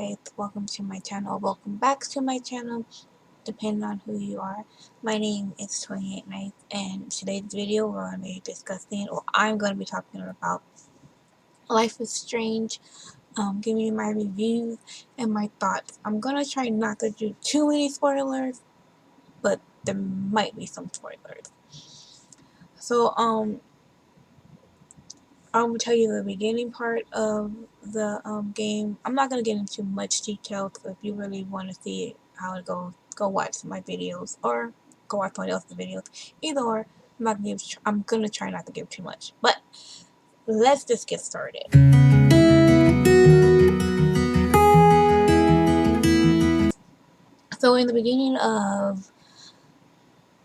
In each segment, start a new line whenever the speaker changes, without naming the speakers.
guys, welcome to my channel, welcome back to my channel, depending on who you are. My name is 28 Nights, and today's video we're going to be discussing, or I'm going to be talking about Life is Strange, giving you my reviews and my thoughts. I'm going to try not to do too many spoilers, but there might be some spoilers. So, I will tell you the beginning part of the game. I'm not going to get into much detail, so if you really want to see how it goes, go watch my videos or go watch somebody else's videos. Either or, I'm going to try not to give too much. But let's just get started. So in the beginning of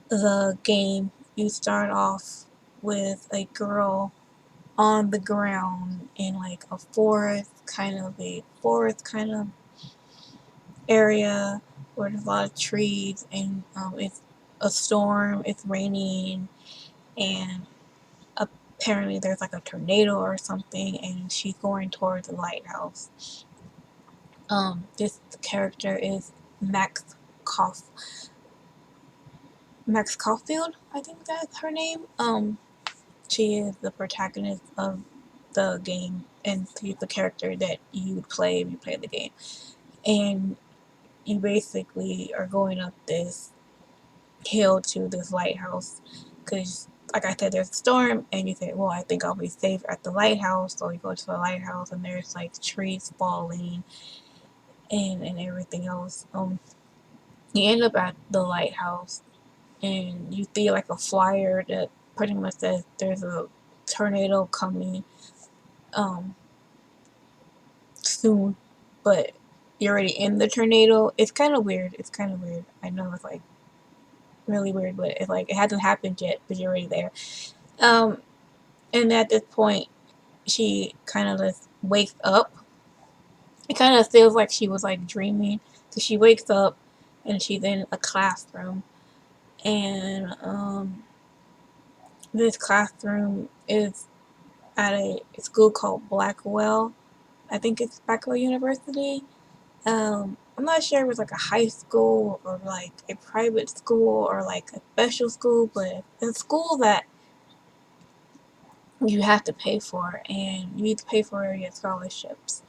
the game, you start off with a girl on the ground in like a forest kind of area where there's a lot of trees, and it's a storm, it's raining, and apparently there's like a tornado or something, and she's going towards the lighthouse. This character is Max Caulfield, I think that's her name. She is the protagonist of the game, and she's the character that you would play if you play the game. And you basically are going up this hill to this lighthouse because, like I said, there's a storm, and you say, well, I think I'll be safe at the lighthouse. So you go to the lighthouse, and there's like trees falling and everything else. You end up at the lighthouse, and you see like a flyer that pretty much says there's a tornado coming soon, but you're already in the tornado. It's kind of weird. I know it's like really weird, but it's like it hasn't happened yet, but you're already there. And at this point, she kind of just wakes up. It kind of feels like she was like dreaming. So she wakes up, and she's in a classroom, and this classroom is at a school called Blackwell. I think it's Blackwell University. I'm not sure if it was like a high school or like a private school or like a special school, but it's a school that you have to pay for, and you need to pay for your scholarships.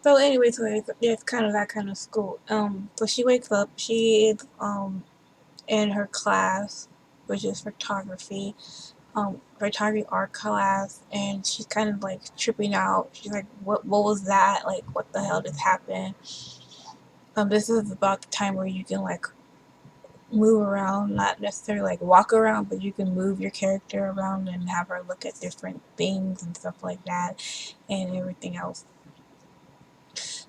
So anyway, so it's kind of that kind of school. So she wakes up. She is in her class, which is photography art class, and she's kind of like tripping out. She's like, what was that? Like, what the hell just happened? This is about the time where you can like move around, not necessarily like walk around, but you can move your character around and have her look at different things and stuff like that, and everything else.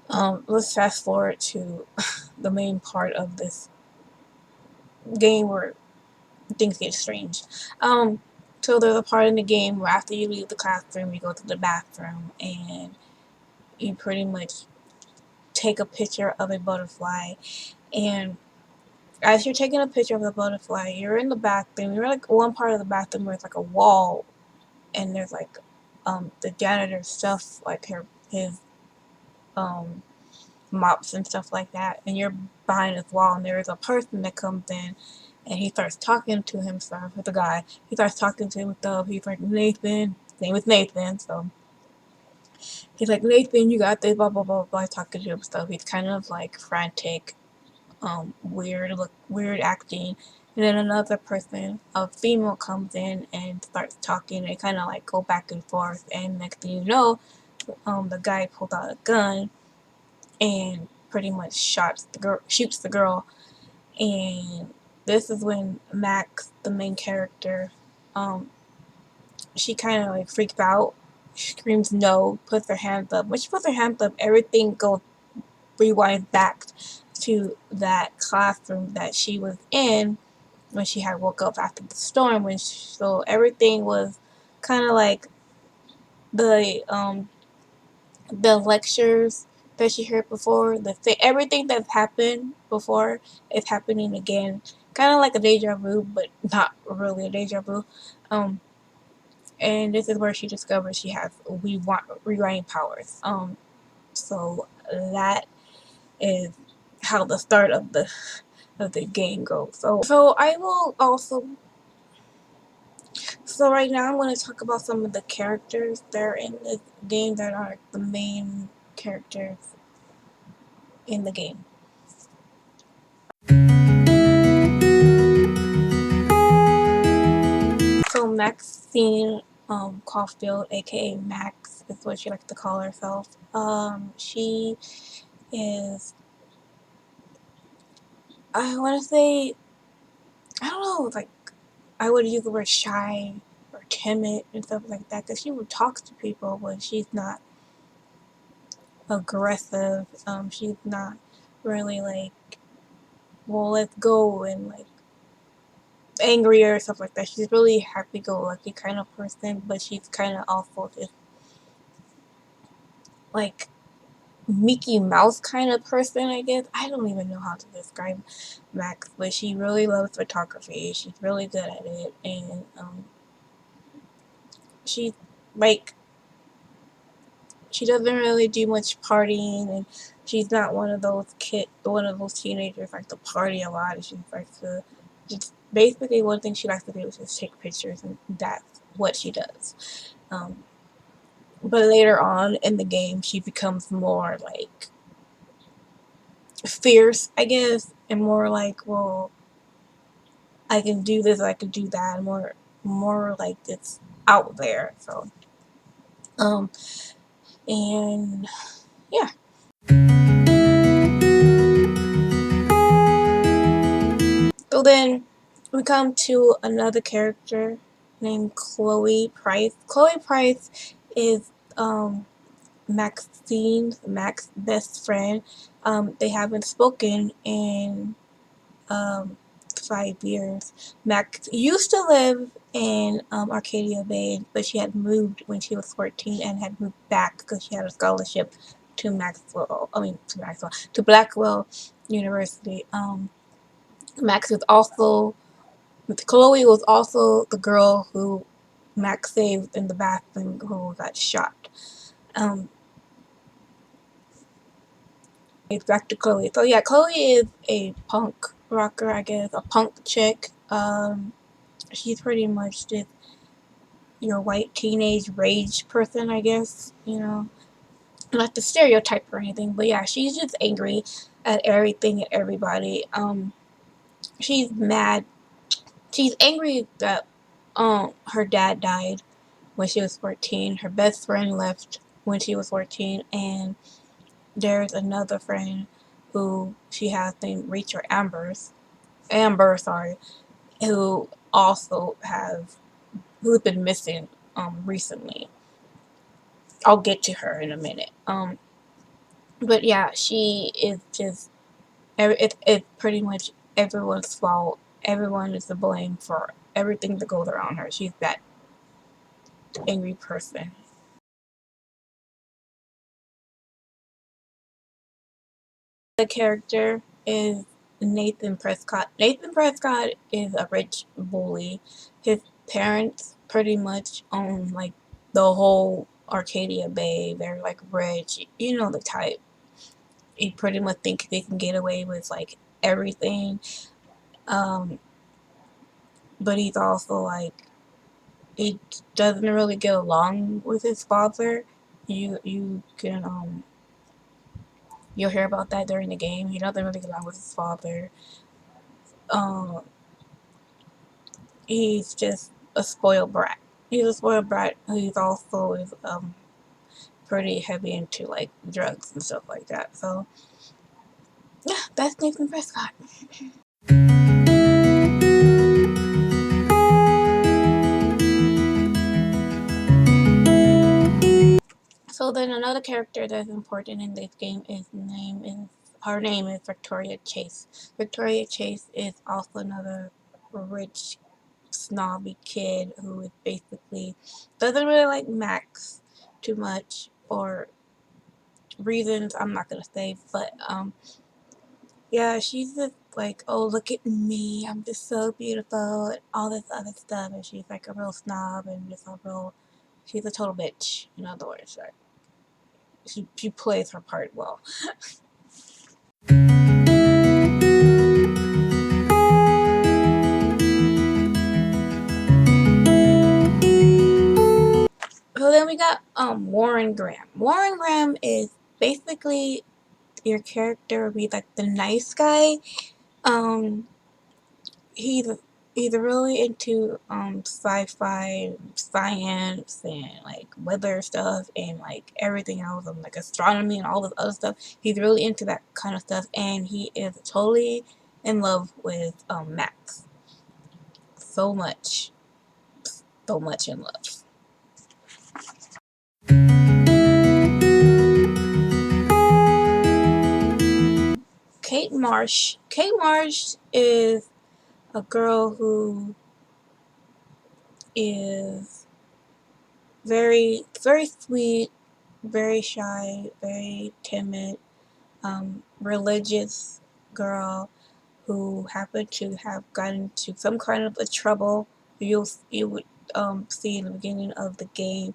Let's fast forward to the main part of this game where things get strange. So there's a part in the game where after you leave the classroom, you go to the bathroom, and you pretty much take a picture of a butterfly. And as you're taking a picture of the butterfly, you're in the bathroom. You're like one part of the bathroom where it's like a wall, and there's like the janitor's stuff, like his um mops and stuff like that, and you're behind this wall, and there's a person that comes in, and he starts talking to himself. It's a guy. He starts talking to himself. He's like, Nathan. His name is Nathan, so he's like, Nathan, you got this, blah blah blah blah, talking to himself. He's kind of like frantic, weird acting. And then another person, a female, comes in and starts talking. They kind of like go back and forth, and next thing you know, the guy pulls out a gun and pretty much shoots the girl. And this is when Max, the main character, she kind of like freaks out, screams no, puts her hands up. When she puts her hands up, everything goes rewind back to that classroom that she was in when she had woke up after the storm. So everything was kind of like the the lectures that she heard before. Everything that's happened before is happening again. Kind of like a deja vu, but not really a deja vu. And this is where she discovers she has rewriting powers. So that is how the start of the game goes. So I will also. So right now I'm going to talk about some of the characters that are in this game that are the main characters in the game. So Maxine Caulfield, aka Max, is what she likes to call herself. She is, I want to say, I don't know, like, I would use the word shy or timid and stuff like that, because she would talk to people, but she's not aggressive. She's not really like, well, let's go, and like angry or stuff like that. She's really happy-go-lucky kind of person, but she's kind of also just like Mickey Mouse kind of person, I guess. I don't even know how to describe Max, but she really loves photography. She's really good at it, and she like she doesn't really do much partying, and she's not one of those teenagers like to party a lot. And she likes to just basically one thing she likes to do is just take pictures, and that's what she does. But later on in the game, she becomes more like fierce, I guess, and more like, well, I can do this, I can do that, more like it's out there. So, um, and yeah. So then we come to another character named Chloe Price. Chloe Price is Max's best friend. They haven't spoken in um, 5 years. Max used to live in Arcadia Bay, but she had moved when she was 14 and had moved back because she had a scholarship to to Blackwell University. Max was also Chloe was also the girl who Max saved in the bathroom who got shot. Um, it's back to Chloe. So yeah, Chloe is a punk rocker, I guess, a punk chick. She's pretty much just your white teenage rage person, I guess. Not to stereotype or anything, but yeah, she's just angry at everything and everybody. She's mad. She's angry that her dad died when she was 14. Her best friend left when she was 14, and there's another friend who she has named Rachel Amber, sorry, who also who's been missing recently. I'll get to her in a minute. But yeah, she is just it's pretty much everyone's fault. Everyone is to blame for everything that goes around her. She's that angry person. The character is Nathan Prescott. Nathan Prescott is a rich bully. His parents pretty much own like the whole Arcadia Bay. They're like rich. You know the type. You pretty much think they can get away with like everything. Um, but he's also like he doesn't really get along with his father. You can you'll hear about that during the game. He doesn't really get along with his father. Um, he's just a spoiled brat. He's a spoiled brat. He's also is pretty heavy into like drugs and stuff like that. So yeah, that's Nathan Prescott. So then another character that's important in this game is her name is Victoria Chase. Victoria Chase is also another rich snobby kid who is basically doesn't really like Max too much for reasons I'm not gonna say, but yeah, she's just like, oh, look at me, I'm just so beautiful and all this other stuff, and she's like a real snob and just she's a total bitch, in other words, right? she plays her part well. So then we got Warren Graham. Warren Graham is basically your character would be like the nice guy. Um, he's he's really into sci-fi, science, and like weather stuff, and like everything else, and like astronomy and all this other stuff. He's really into that kind of stuff, and he is totally in love with Max. So much, so much in love. Kate Marsh. Kate Marsh is a girl who is very sweet, very shy, very timid, religious girl who happened to have gotten into some kind of a trouble. You would see in the beginning of the game,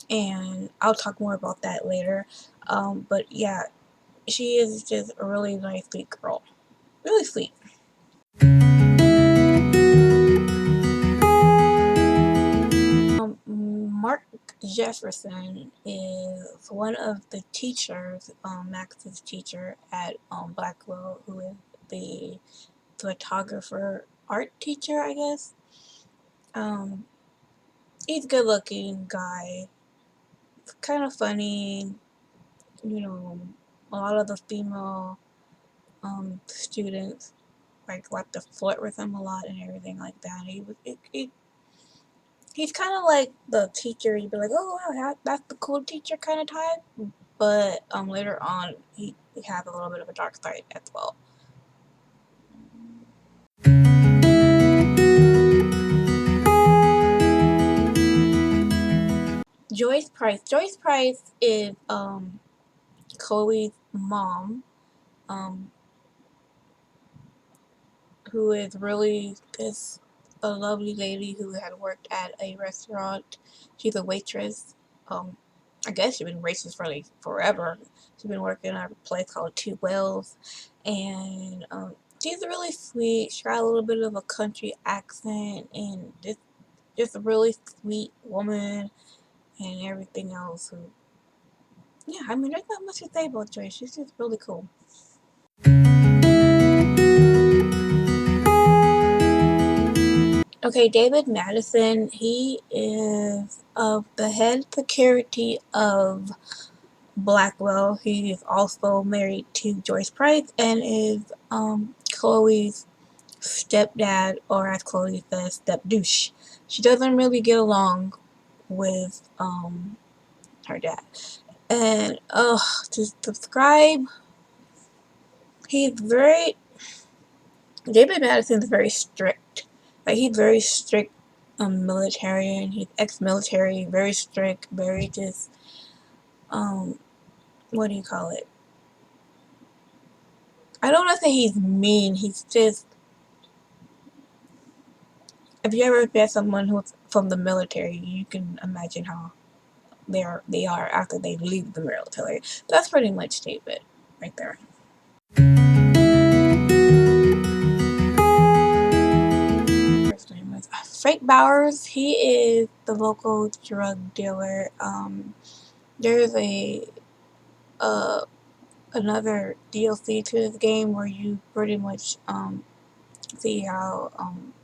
and I'll talk more about that later. But yeah, she is just a really nice, sweet girl. Really sweet. Mark Jefferson is one of the teachers, Max's teacher at Blackwell, who is the photographer art teacher, I guess. Um, he's a good looking guy, kind of funny, you know, a lot of the female students like to flirt with him a lot and everything like that. He's kind of like the teacher. You'd be like, oh wow, that's the cool teacher kind of type. But later on, he has a little bit of a dark side as well. Joyce Price. Joyce Price is Chloe's mom, um, who is really this a lovely lady who had worked at a restaurant. She's a waitress. Um, I guess she's been waitress for like forever. She's been working at a place called Two Wells, and she's really sweet. She got a little bit of a country accent, and just a really sweet woman, and everything else. Who, yeah, I mean, there's not much to say about Joyce. She's just really cool. Okay, David Madison, he is of the head security of Blackwell. He is also married to Joyce Price and is Chloe's stepdad, or as Chloe says, step douche. She doesn't really get along with her dad. And to describe, he's very David Madison is very strict. Like he's very strict military. He's ex-military, very strict, very just um what do you call it? I don't want to say he's mean. He's just, if you ever met someone who's from the military, you can imagine how they are after they leave the military. That's pretty much David right there. Frank Bowers, he is the local drug dealer. There's a uh, another DLC to this game where you pretty much see how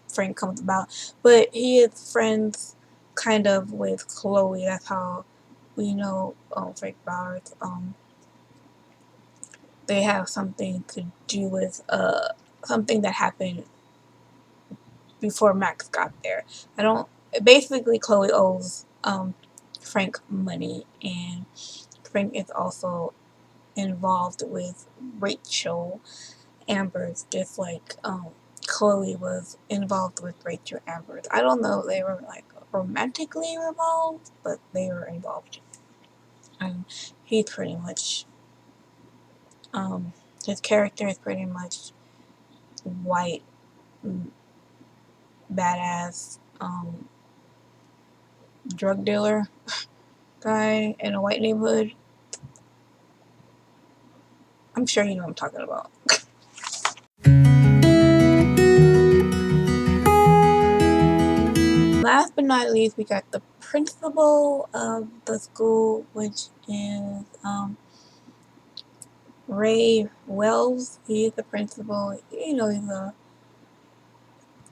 Frank comes about. But he is friends kind of with Chloe. That's how we know Frank Bowers. They have something to do with something that happened before Max got there. I don't. Basically, Chloe owes Frank money, and Frank is also involved with Rachel Amber's, just like Chloe was involved with Rachel Amber's. I don't know if they were like romantically involved, but they were involved. Um, he's pretty much his character is pretty much white, badass drug dealer guy in a white neighborhood. I'm sure you know what I'm talking about. Last but not least, we got the principal of the school, which is Ray Wells. He is the principal. You know,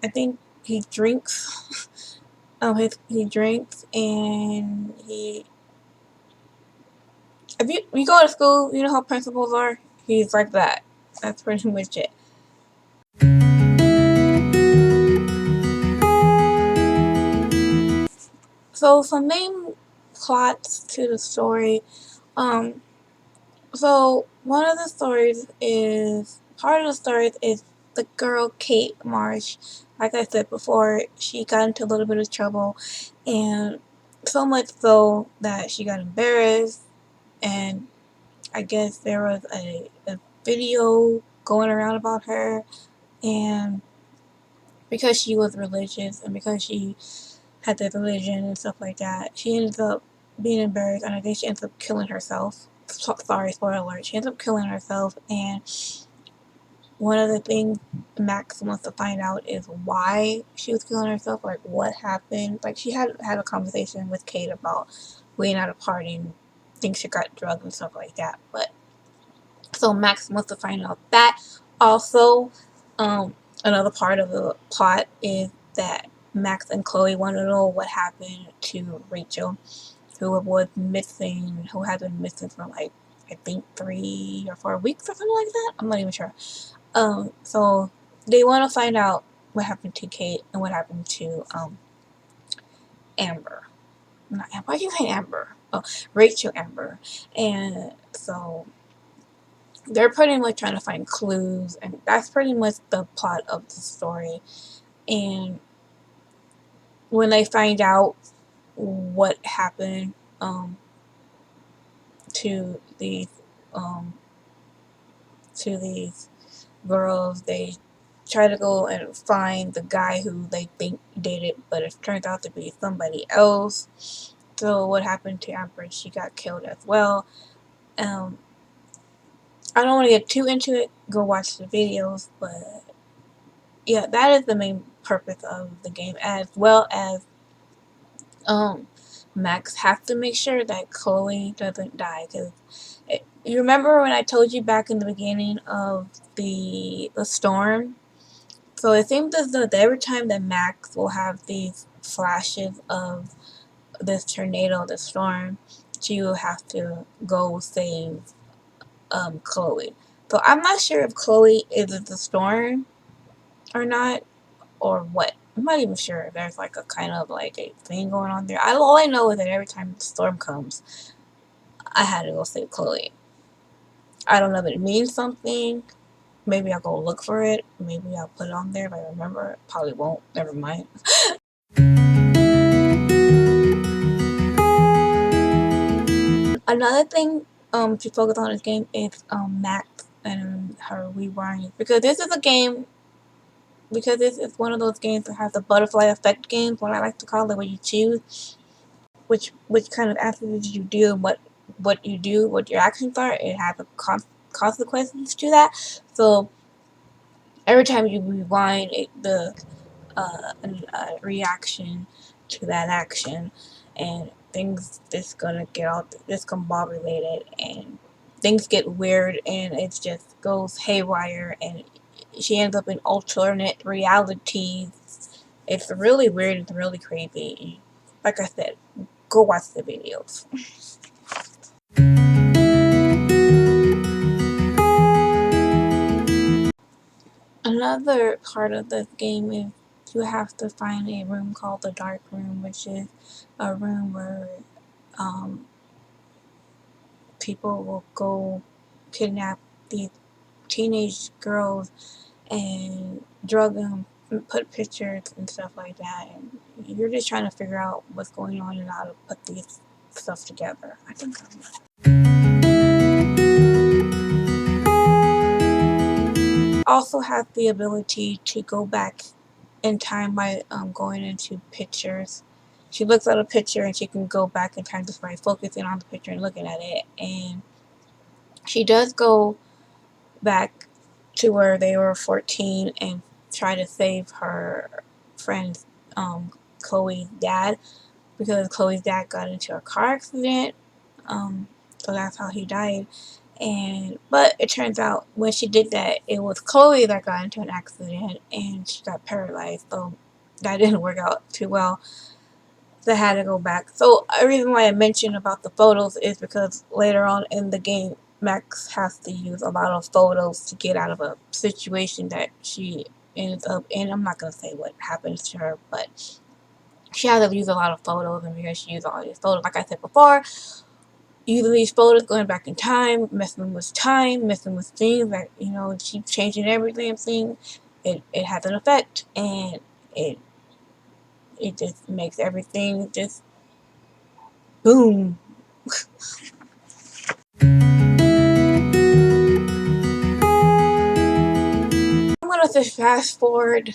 I think he drinks. He drinks, and if you go to school, you know how principals are. He's like that. That's pretty much it. So some main plots to the story. Um, so one of the stories is part of the stories is the girl Kate Marsh. Like I said before, she got into a little bit of trouble, and so much so that she got embarrassed, and I guess there was a video going around about her, and because she was religious and because she had the religion and stuff like that, she ended up being embarrassed, and I think she ends up killing herself. Sorry, spoiler alert. She ends up killing herself, and one of the things Max wants to find out is why she was killing herself, like what happened. Like she had a conversation with Kate about being at a party and thinks she got drugged and stuff like that. But so Max wants to find out that. Also, another part of the plot is that Max and Chloe want to know what happened to Rachel, who was missing, who had been missing for like I think 3 or 4 weeks or something like that. I'm not even sure. So they want to find out what happened to Kate and what happened to Amber. Not Amber. Why do you say Amber? Oh, Rachel Amber. And so they're pretty much trying to find clues, and that's pretty much the plot of the story. And when they find out what happened to these um, to these girls, they try to go and find the guy who they think did it, but it turns out to be somebody else. So what happened to Amber? She got killed as well. Um, I don't want to get too into it. Go watch the videos, but yeah, that is the main purpose of the game, as well as um, Max have to make sure that Chloe doesn't die. Because you remember when I told you back in the beginning of the storm? So it seems as though every time that Max will have these flashes of this tornado, the storm, she will have to go save Chloe. So I'm not sure if Chloe is the storm or not, or what. I'm not even sure. There's like a kind of like a thing going on there. All I know is that every time the storm comes, I had to go save Chloe. I don't know if it means something. Maybe I'll go look for it. Maybe I'll put it on there if I remember. Probably won't. Never mind. Another thing to focus on this game is Max and her rewiring, because this is one of those games that has the butterfly effect games, what I like to call it, where you choose which kind of activities you do and what you do, what your actions are. It has a consequences to that. So every time you rewind, the reaction to that action, and things just gonna get all discombobulated, and things get weird, and it just goes haywire, and she ends up in alternate realities. It's really weird and really crazy. Like I said, go watch the videos. Another part of this game is you have to find a room called the Dark Room, which is a room where um, people will go kidnap these teenage girls and drug them, and put pictures and stuff like that. And you're just trying to figure out what's going on and how to put these stuff together. I think also have the ability to go back in time by going into pictures. She looks at a picture and she can go back in time just by focusing on the picture and looking at it. And she does go back to where they were 14 and try to save her friend's Chloe's dad, because Chloe's dad got into a car accident. So that's how he died. But it turns out when she did that, it was Chloe that got into an accident and she got paralyzed. So that didn't work out too well. They had to go back. So a reason why I mentioned about the photos is because later on in the game, Max has to use a lot of photos to get out of a situation that she ends up in. I'm not gonna say what happens to her, but she has to use a lot of photos, and because she used all these photos, like I said before, using these photos, going back in time, messing with things that, she's changing every damn thing. It has an effect, and it it just makes everything just boom. I'm gonna just fast forward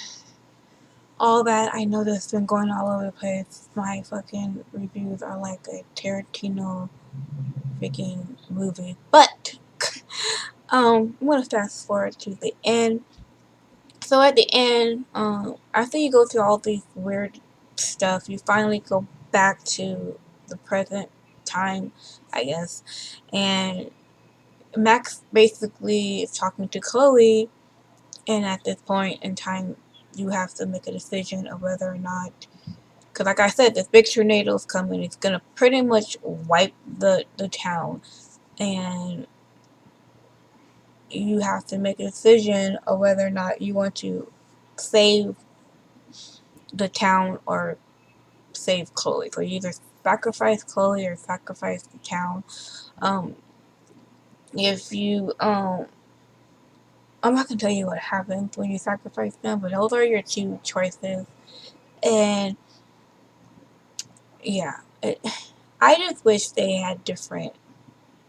all that. I know this has been going all over the place. My fucking reviews are like a Tarantino freaking movie. But I'm gonna fast forward to the end. So at the end, after you go through all these weird stuff, you finally go back to the present time, I guess. And Max basically is talking to Chloe, and at this point in time, you have to make a decision of whether or not, because like I said, this big tornado is coming. It's gonna pretty much wipe the town, and you have to make a decision of whether or not you want to save the town or save Chloe. So you either sacrifice Chloe or sacrifice the town. Um, if you I'm not gonna tell you what happens when you sacrifice them, but those are your two choices. And yeah, I just wish they had different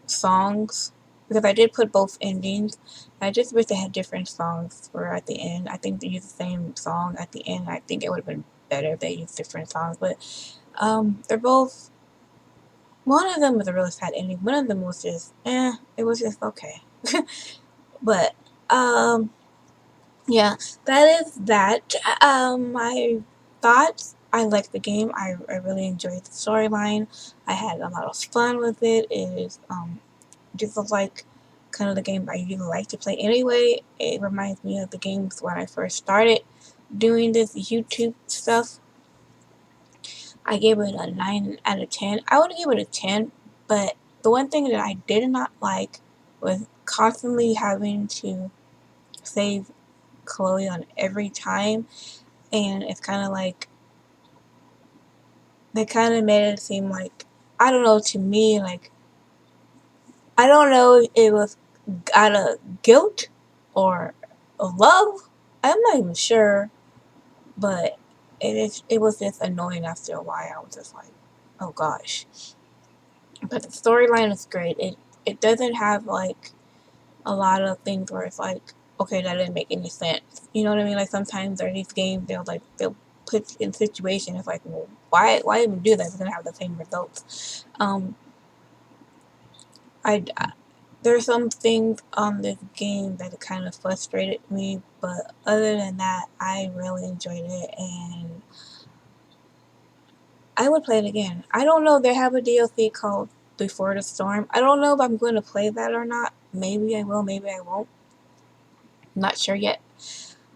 songs, because I did put both endings. I just wish they had different songs for at the end. I think they used the same song at the end. I think it would have been better if they used different songs, but they're both. One of them was a really sad ending. One of them was just, it was just okay. But, yeah, that is that. My thoughts, I liked the game. I really enjoyed the storyline. I had a lot of fun with it. It is, just like kind of the game I usually like to play anyway. It reminds me of the games when I first started doing this YouTube stuff. I gave it a 9 out of 10. I would give it a 10, but the one thing that I did not like was constantly having to save Chloe on every time, and it's kind of like they kind of made it seem like, I don't know, to me, like, I don't know if it was out of guilt or love. I'm not even sure, but it was just annoying after a while. I was just like, oh gosh. But the storyline is great. It doesn't have like a lot of things where it's like, okay, that didn't make any sense. You know what I mean? Like sometimes there are these games they'll put you in situations. It's like, well, why even do that? We're gonna have the same results. I there's some things on this game that kind of frustrated me, but other than that, I really enjoyed it, and I would play it again. I don't know. They have a DLC called Before the Storm. I don't know if I'm going to play that or not. Maybe I will. Maybe I won't. I'm not sure yet.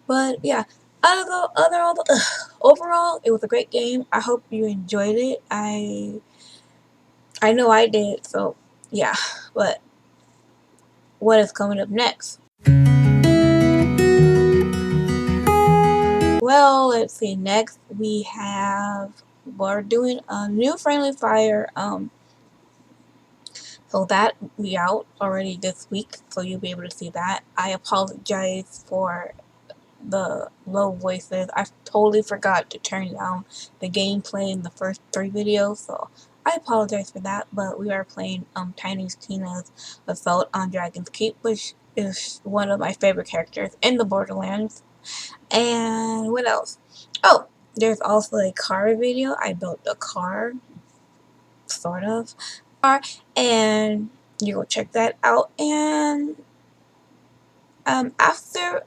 But yeah, overall, it was a great game. I hope you enjoyed it. I know I did. So yeah. But what is coming up next? Well, let's see. Next we're doing a new Friendly Fire. So that will be out already this week, so you'll be able to see that. I apologize for the low voices. I totally forgot to turn down the gameplay in the first 3 videos, so I apologize for that. But we are playing Tiny Tina's Assault on Dragon's Keep, which is one of my favorite characters in the Borderlands. And what else? Oh, there's also a car video. I built a car, sort of, and you go check that out. And After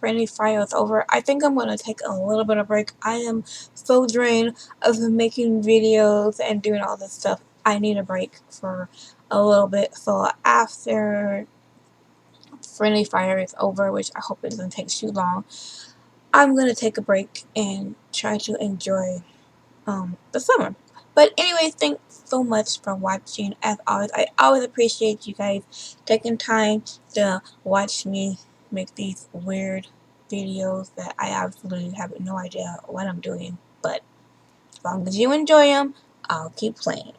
Friendly Fire is over, I think I'm gonna take a little bit of break. I am so drained of making videos and doing all this stuff. I need a break for a little bit. So after Friendly Fire is over, which I hope it doesn't take too long, I'm gonna take a break and try to enjoy the summer. But anyway, thanks so much for watching. As always, I always appreciate you guys taking time to watch me make these weird videos that I absolutely have no idea what I'm doing. But as long as you enjoy them, I'll keep playing.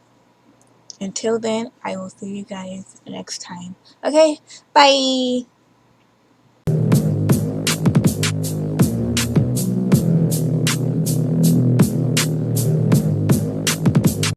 Until then, I will see you guys next time. Okay, bye!